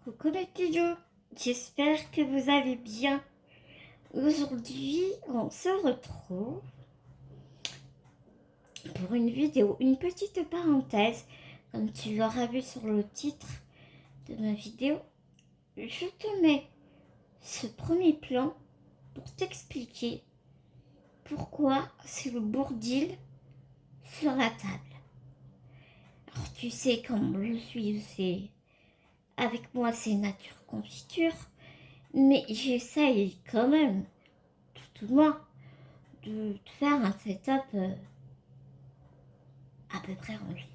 Coucou les petits, j'espère que vous allez bien. Aujourd'hui, on se retrouve pour une vidéo, une petite parenthèse. Comme tu l'auras vu sur le titre de ma vidéo, je te mets ce premier plan pour t'expliquer pourquoi c'est le bourdil sur la table. Alors tu sais comment je suis, c'est avec moi c'est nature confiture, mais j'essaye quand même tout de moins de faire un setup à peu près rangé.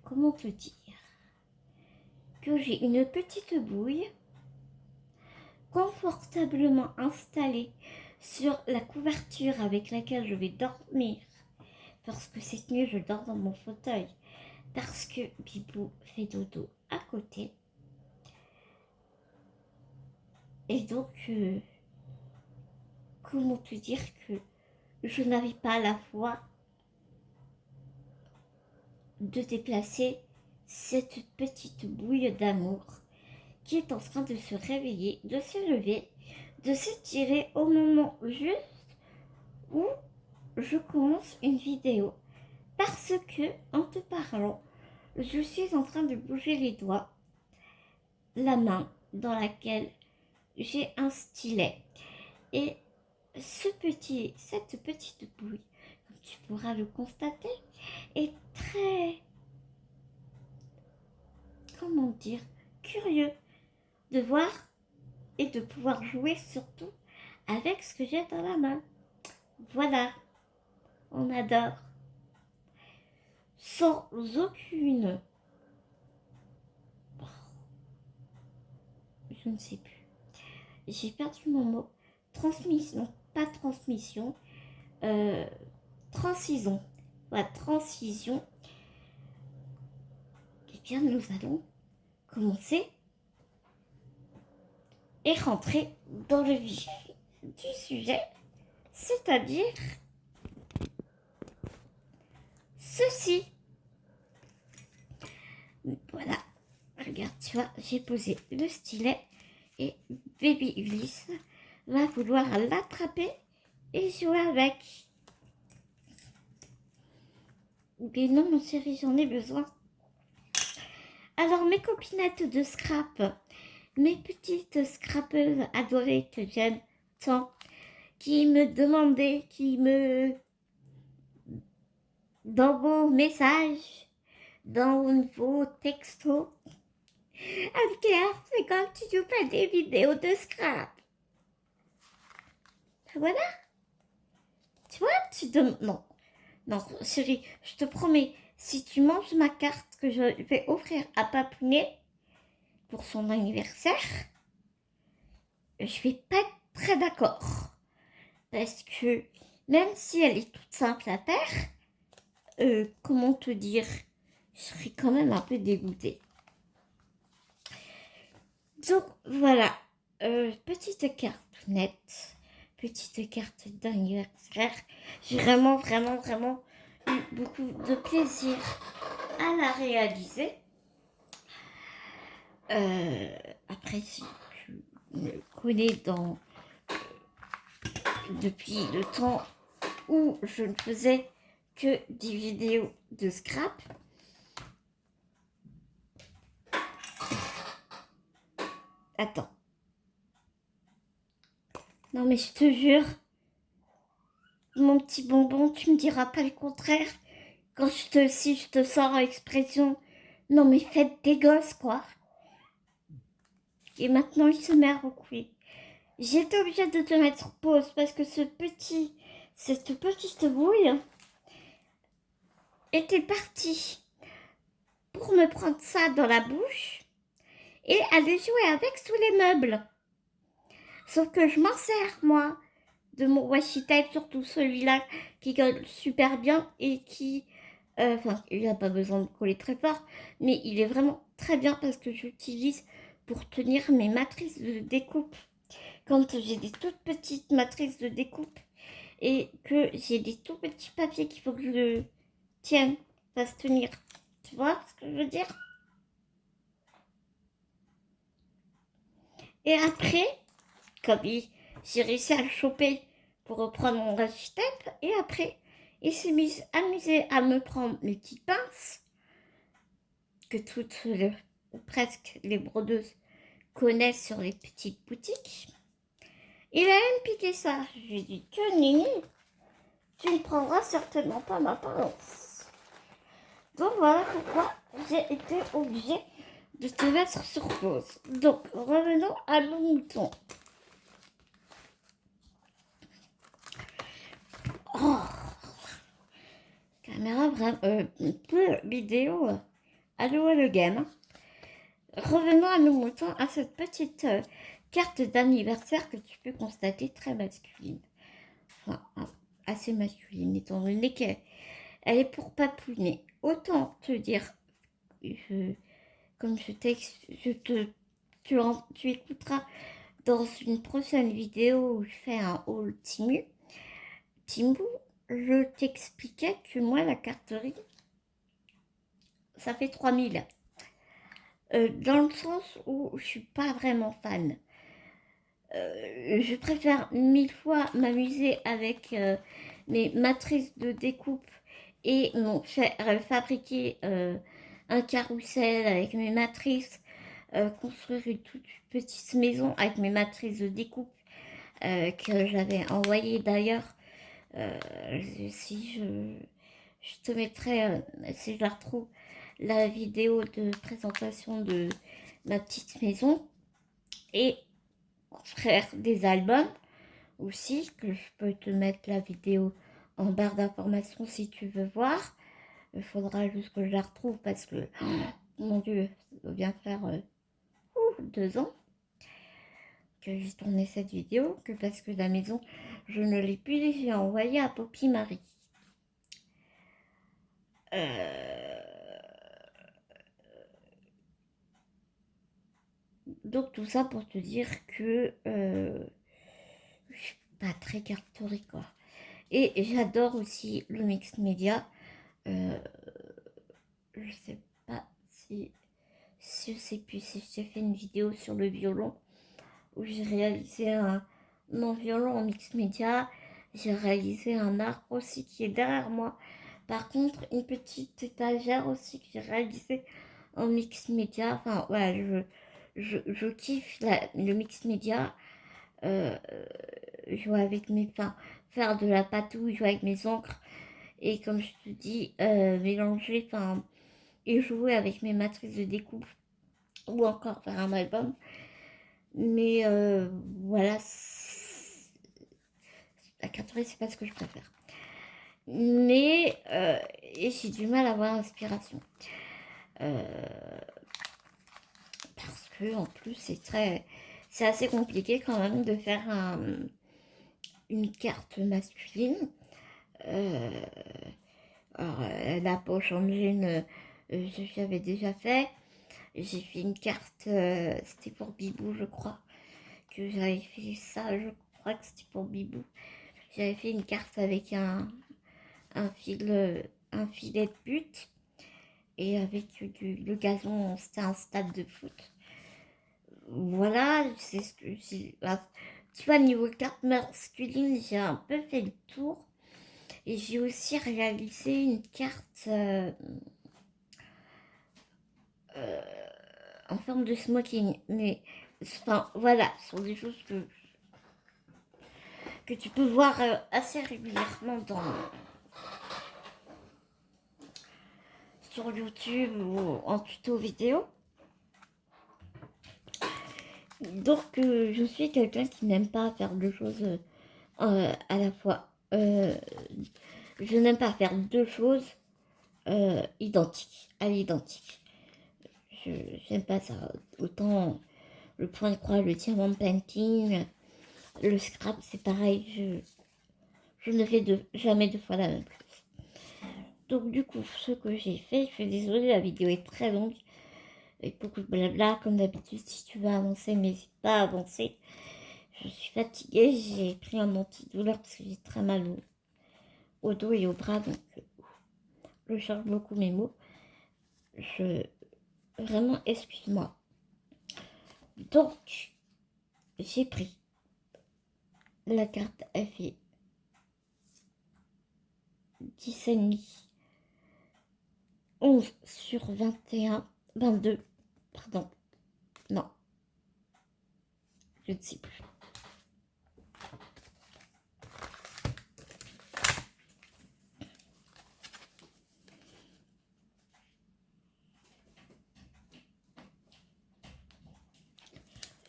Comment te dire que j'ai une petite bouille confortablement installée sur la couverture avec laquelle je vais dormir, parce que cette nuit je dors dans mon fauteuil parce que Bibou fait dodo à côté. Et donc comment te dire que je n'avais pas la foi de déplacer cette petite bouille d'amour qui est en train de se réveiller, de se lever, de s'étirer au moment juste où je commence une vidéo. Parce que, en te parlant, je suis en train de bouger les doigts, la main dans laquelle j'ai un stylet. Et cette petite bouille, comme tu pourras le constater, est très, comment dire, curieux de voir et de pouvoir jouer surtout avec ce que j'ai dans la main. Voilà, on adore. Sans aucune, je ne sais plus, j'ai perdu mon mot, transmission, pas transmission, transition. Voilà, transition. Eh bien, nous allons commencer et rentrer dans le vif du sujet, c'est-à-dire ceci. Voilà, regarde, tu vois, j'ai posé le stylet et Baby Ulysse va vouloir l'attraper et jouer avec. Mais non, mon chéri, j'en ai besoin. Alors, mes copinettes de scrap, mes petites scrapeuses adorées que j'aime tant, qui me demandaient, dans vos messages, dans vos textos, Anne-Claire, c'est quand tu nous fais des vidéos de scrap. Voilà. Tu vois, tu demandes... Non, chérie, je te promets, si tu manges ma carte que je vais offrir à Papounet pour son anniversaire, je vais pas être très d'accord. Parce que même si elle est toute simple à faire, comment te dire, je serais quand même un peu dégoûtée. Donc voilà, petite carte nette, petite carte d'anniversaire. J'ai vraiment eu beaucoup de plaisir à la réaliser. Après, si tu me connais depuis le temps où je ne faisais que des vidéos de scrap, attends. Non mais je te jure, mon petit bonbon, tu me diras pas le contraire. Quand si je te sors l'expression, non mais faites des gosses quoi. Et maintenant il se met à recouler. J'étais obligée de te mettre sur pause parce que cette petite bouille était partie pour me prendre ça dans la bouche et aller jouer avec sous les meubles. Sauf que je m'en sers moi de mon washi tape, surtout celui-là qui colle super bien et qui... Enfin, il n'a pas besoin de coller très fort, mais il est vraiment très bien parce que j'utilise pour tenir mes matrices de découpe. Quand j'ai des toutes petites matrices de découpe et que j'ai des tout petits papiers qu'il faut que je tienne, fasse tenir. Tu vois ce que je veux dire? Et après, j'ai réussi à le choper pour reprendre mon step. Et après, il s'est amusé à me prendre mes petites pinces que ou presque les brodeuses connaissent sur les petites boutiques. Il a même piqué ça. Je lui ai dit, que Nini, tu ne prendras certainement pas ma pince. Donc voilà pourquoi j'ai été obligée de te mettre sur pause. Donc revenons à nos moutons. Oh, caméra vraiment, peu vidéo. Allô le game. Revenons à nos moutons, à cette petite carte d'anniversaire que tu peux constater très masculine. Enfin, assez masculine, étant donné qu'elle est pour papouiner. Autant te dire, comme tu écouteras dans une prochaine vidéo où je fais un haul Timbu, je t'expliquais que moi, la carterie, ça fait 3000. Dans le sens où je suis pas vraiment fan. Je préfère 1000 fois m'amuser avec mes matrices de découpe et fabriquer un carrousel avec mes matrices, construire une toute petite maison avec mes matrices de découpe que j'avais envoyées d'ailleurs. Si je te mettrai, si je la retrouve, la vidéo de présentation de ma petite maison et faire des albums aussi, que je peux te mettre la vidéo en barre d'informations si tu veux voir. Il faudra juste que je la retrouve parce que, mon Dieu, ça doit bien faire 2 ans que j'ai tourné cette vidéo, que parce que la maison, je ne l'ai plus, j'ai envoyé à Poppy Marie. Donc tout ça pour te dire que je suis pas très cartographique quoi. Et j'adore aussi le mix média. Je sais pas si je sais plus si je t'ai fait une vidéo sur le violon où j'ai réalisé mon violon en mix média. J'ai réalisé un arbre aussi qui est derrière moi. Par contre, une petite étagère aussi que j'ai réalisée en mix média. Enfin, ouais, je kiffe le mix média. Jouer avec faire de la patouille, jouer avec mes encres. Et comme je te dis, mélanger, et jouer avec mes matrices de découpe. Ou encore faire un album. Mais voilà, la cartouche, c'est pas ce que je préfère. Mais et j'ai du mal à avoir l'inspiration. Parce que en plus c'est assez compliqué quand même de faire une carte masculine. Alors, la poche en jean, j'avais déjà fait. J'ai fait une carte, c'était pour Bibou, je crois. Que j'avais fait ça, je crois que c'était pour Bibou. J'avais fait une carte avec un filet de but. Et avec le gazon, c'était un stade de foot. Voilà, c'est ce que j'ai. Tu vois, niveau carte masculine, j'ai un peu fait le tour. Et j'ai aussi réalisé une carte en forme de smoking. Mais, enfin, voilà, ce sont des choses que tu peux voir assez régulièrement sur YouTube ou en tuto vidéo. Donc, je suis quelqu'un qui n'aime pas faire deux choses à la fois. Je n'aime pas faire deux choses identiques, à l'identique. Je n'aime pas ça. Autant le point de croix, le diamant painting, le scrap, c'est pareil. Je ne fais jamais deux fois la même chose. Donc du coup, ce que j'ai fait, je suis désolée, la vidéo est très longue. Avec beaucoup de blabla, comme d'habitude, si tu veux avancer, n'hésite pas à avancer. Je suis fatiguée, j'ai pris un antidouleur parce que j'ai très mal au dos et au bras, donc je cherche beaucoup mes mots. Vraiment, excuse-moi. Donc, j'ai pris la carte, elle fait 10,5, 11 sur 21, 22, pardon, non, je ne sais plus.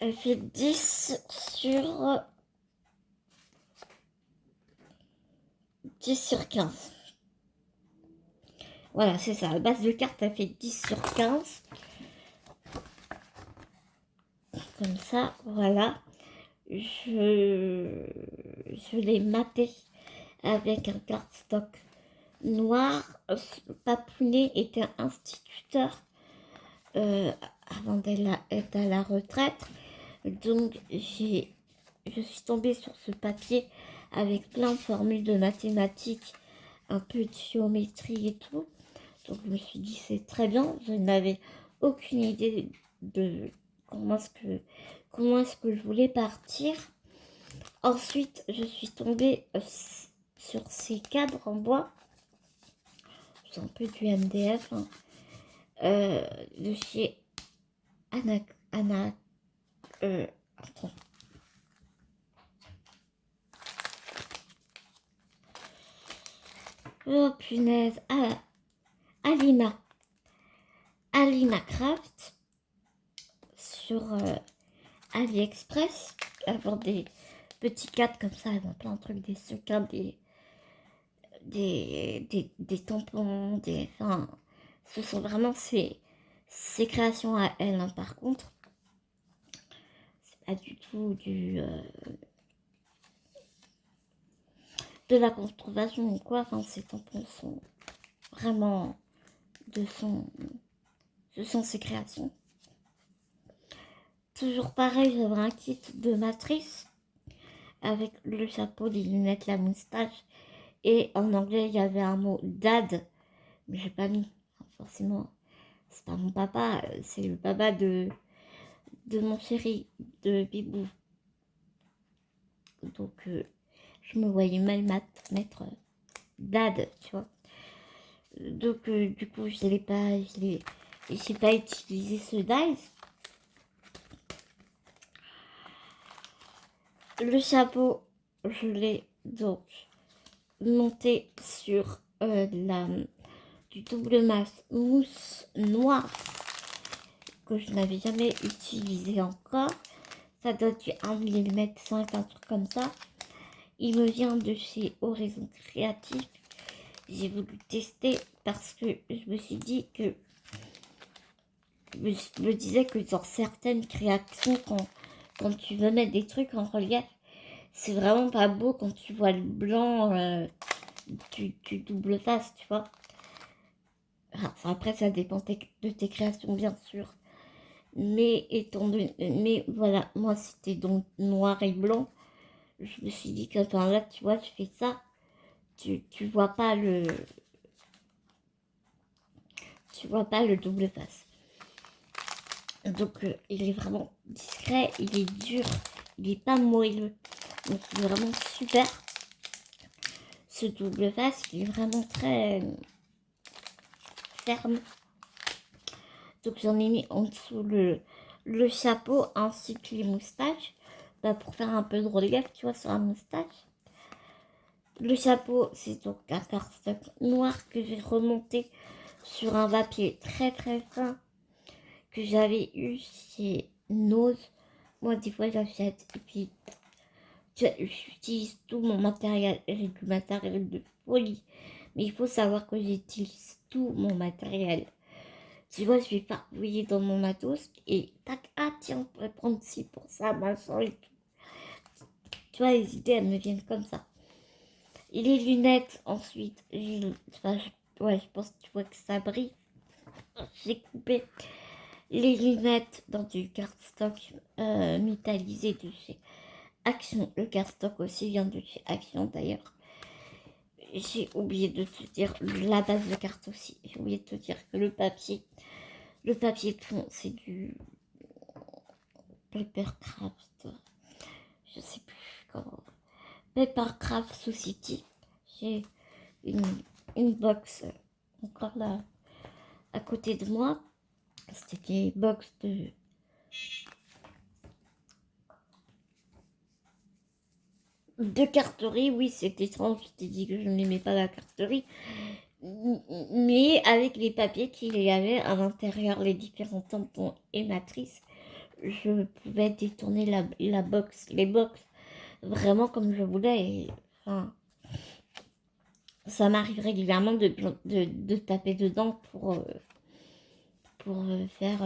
Elle fait 10 sur 15. Voilà, c'est ça. La base de carte, elle fait 10 sur 15. Comme ça, voilà. Je l'ai maté avec un cardstock noir. Papounet était instituteur avant d'être à la retraite. Donc, je suis tombée sur ce papier avec plein de formules de mathématiques, un peu de géométrie et tout. Donc, je me suis dit, c'est très bien. Je n'avais aucune idée de comment est-ce que je voulais partir. Ensuite, je suis tombée sur ces cadres en bois. C'est un peu du MDF, hein, de chez attends. Oh punaise, Alina Craft sur AliExpress. Avoir des petits cadres comme ça, ils ont plein de trucs, des sequins, des tampons, enfin, ce sont vraiment ses créations à elle, hein. Par contre, c'est pas du tout de la contrefaçon ou quoi. Enfin, ces tampons sont vraiment de ses créations. Toujours pareil, j'avais un kit de matrice avec le chapeau, les lunettes, la moustache. Et en anglais, il y avait un mot dad, mais j'ai pas mis. Forcément, c'est pas mon papa, c'est le papa de mon chéri, de Bibou. Donc, je me voyais mal mettre dad, tu vois. Donc, du coup, j'ai pas utilisé ce dice. Le chapeau, je l'ai donc monté sur du double masse mousse noire que je n'avais jamais utilisé encore. Ça doit être du 1 mm 5, un truc comme ça. Il me vient de chez Horizon Créatif. J'ai voulu tester parce que je me suis dit que je me disais que dans certaines créations, quand tu veux mettre des trucs en relief, c'est vraiment pas beau quand tu vois le blanc du double face, tu vois. Alors, après, ça dépend de tes créations, bien sûr. Mais mais voilà, moi c'était donc noir et blanc. Je me suis dit que là, tu vois, tu fais ça, tu vois pas le double face. Donc il est vraiment discret, il est dur, il est pas moelleux. Donc il est vraiment super. Ce double face, il est vraiment très ferme. Donc j'en ai mis en dessous le chapeau ainsi que les moustaches. Pour faire un peu de relief, tu vois, sur la moustache. Le chapeau, c'est donc un cardstock noir que j'ai remonté sur un papier très très fin que j'avais eu chez Nose. Moi, des fois, j'achète et puis j'utilise tout mon matériel. J'ai du matériel de folie. Mais il faut savoir que j'utilise tout mon matériel. Tu vois, je vais farfouiller dans mon matos et tac, ah tiens, on pourrait prendre ci pour ça, machin et tout. Tu vois, les idées, elles me viennent comme ça. Et les lunettes, ensuite, je pense que tu vois que ça brille. J'ai coupé les lunettes dans du cardstock métallisé de chez Action. Le cardstock aussi vient de chez Action d'ailleurs. J'ai oublié de te dire la base de carte aussi. J'ai oublié de te dire que le papier de fond, c'est du Papercraft. je sais plus comment, Papercraft Society. J'ai une box encore là à côté de moi. C'était des box de carterie. Oui, c'est étrange, je t'ai dit que je n'aimais pas la carterie. Mais avec les papiers qu'il y avait à l'intérieur, les différents tampons et matrices, je pouvais détourner la box, les box, vraiment comme je voulais. Et, enfin, ça m'arrive régulièrement de taper dedans pour faire,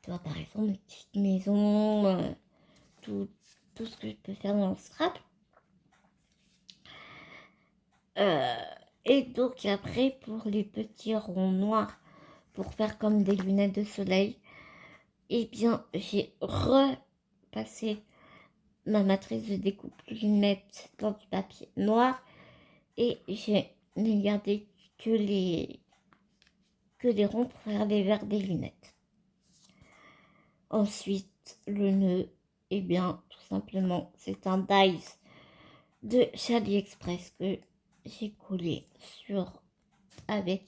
tu vois, par exemple, une petite maison, tout, tout ce que je peux faire dans le Scrap. Et donc après, pour les petits ronds noirs, pour faire comme des lunettes de soleil, eh bien, j'ai repassé ma matrice de découpe lunettes dans du papier noir et j'ai ne gardé que les ronds pour faire les verres des lunettes. Ensuite, le nœud, eh bien, tout simplement, c'est un dies de chez AliExpress que j'ai collé sur avec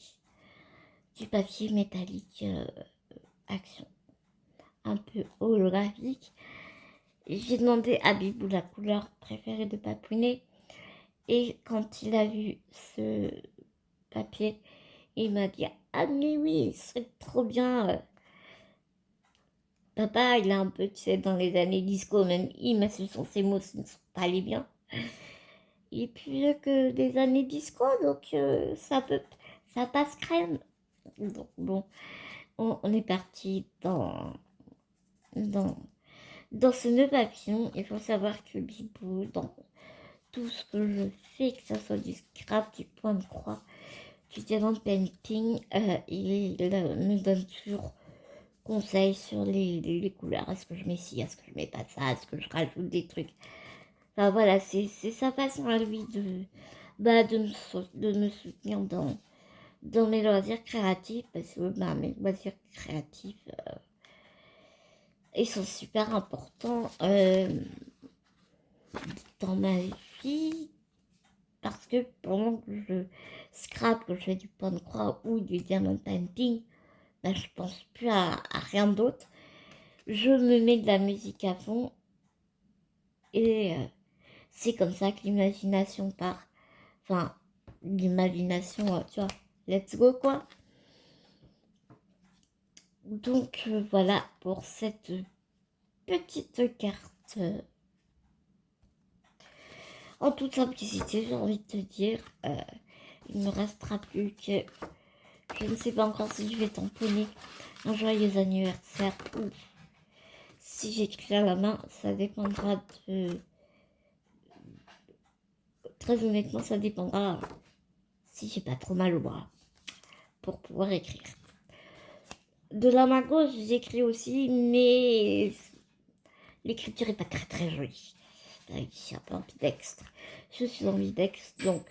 du papier métallique Action, un peu holographique. J'ai demandé à Bibou la couleur préférée de Papounet et quand il a vu ce papier, il m'a dit « Ah mais oui, c'est trop bien !» Papa, il a un peu, tu sais, dans les années disco, même il, mais ce sont ses mots, ce ne sont pas les biens. Et puis que des années disco, donc ça passe crème. Donc bon, on est parti dans, dans ce nœud papillon. Il faut savoir que Bibou, dans tout ce que je fais, que ce soit du scrap, du point de croix, du diamant painting, il me donne toujours conseils sur les couleurs. Est-ce que je mets ci, est-ce que je mets pas ça, est-ce que je rajoute des trucs. Enfin voilà, c'est sa façon à lui de me soutenir dans mes loisirs créatifs, parce que mes loisirs créatifs, ils sont super importants dans ma vie, parce que pendant que je scrape, que je fais du point de croix ou du diamond painting, ben, je pense plus à rien d'autre. Je me mets de la musique à fond et c'est comme ça que l'imagination part. Enfin, l'imagination, tu vois, let's go quoi. Donc voilà pour cette petite carte. En toute simplicité, j'ai envie de te dire, il ne me restera plus que, je ne sais pas encore si je vais tamponner un joyeux anniversaire ou si j'écris à la main, ça dépendra de... Très honnêtement, ça dépendra si j'ai pas trop mal au bras pour pouvoir écrire. De la main gauche, j'écris aussi, mais l'écriture est pas très très jolie. Je suis un peu ambidextre. Je suis ambidextre, donc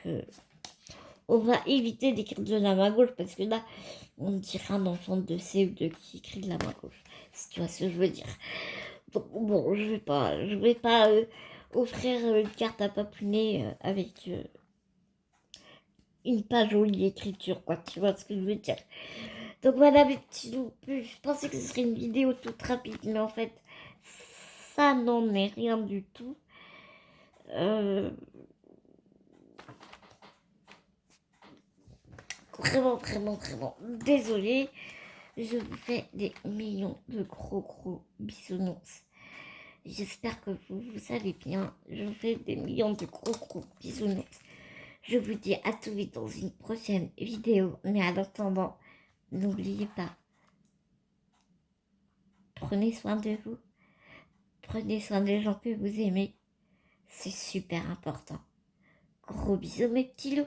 on va éviter d'écrire de la main gauche parce que là, on dirait un enfant de CE2 qui écrit de la main gauche. Si tu vois ce que je veux dire. Donc bon, je vais pas offrir une carte à Papounet avec une pas jolie écriture, quoi. Tu vois ce que je veux dire. Donc voilà mes petits loups. Je pensais que ce serait une vidéo toute rapide, mais en fait, ça n'en est rien du tout. Vraiment, vraiment, vraiment désolée. Je vous fais des millions de gros bisounours. J'espère que vous allez bien. Je vous fais des millions de gros bisounours. Je vous dis à tout vite dans une prochaine vidéo. Mais en attendant, n'oubliez pas, prenez soin de vous. Prenez soin des gens que vous aimez. C'est super important. Gros bisous mes petits loups.